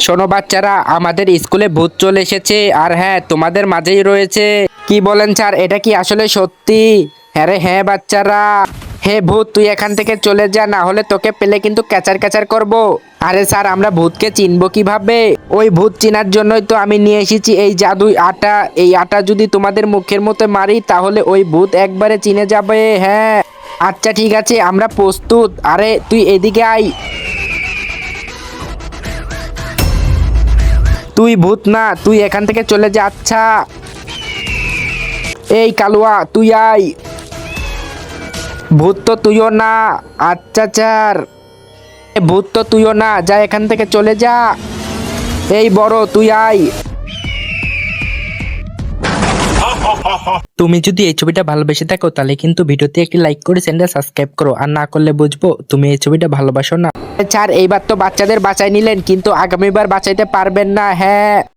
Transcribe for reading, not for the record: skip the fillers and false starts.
শোনো বাচ্চারা, আমাদের স্কুলে ভূত চলে এসেছে, আর হ্যাঁ তোমাদের মাঝেই রয়েছে। কি বলেন স্যার, এটা কি আসলে সত্যি? হ্যাঁ রে হ্যাঁ বাচ্চারা। হে ভূত, তুই এখান থেকে চলে যা, না হলে তোকে পেলে কিন্তু ক্যাচার ক্যাচার করব। আরে স্যার, আমরা ভূতকে চিনবো কিভাবে? ওই ভূত চিনার জন্যই তো আমি নিয়ে এসেছি এই জাদুই আটা। এই আটা যদি তোমাদের মুখের মধ্যে মারি তাহলে ওই ভূত একবারে চিনে যাবে। হ্যাঁ আচ্ছা ঠিক আছে, আমরা প্রস্তুত। আরে তুই এদিকে আয়। তুই ভূত না, তুই এখান থেকে চলে যা। আচ্ছা এই কালুয়া, তুই আয়। ভূত তো তুইও না। আচ্ছা চার। ভূত তো তুইও না, যা এখান থেকে চলে যা। এই বড়, তুই আয়। তুমি যদি এই ছবিটা ভালোবেসে থাকো তাহলে কিন্তু ভিডিওতে একটি লাইক করে চ্যানেল সাবস্ক্রাইব করো, আর না করলে বুঝবো তুমি এই ছবিটা ভালোবাসো না। স্যার এইবার তো বাচ্চাদের বাঁচাই নিলেন, কিন্তু আগামীবার বাঁচাইতে পারবেন না। হ্যাঁ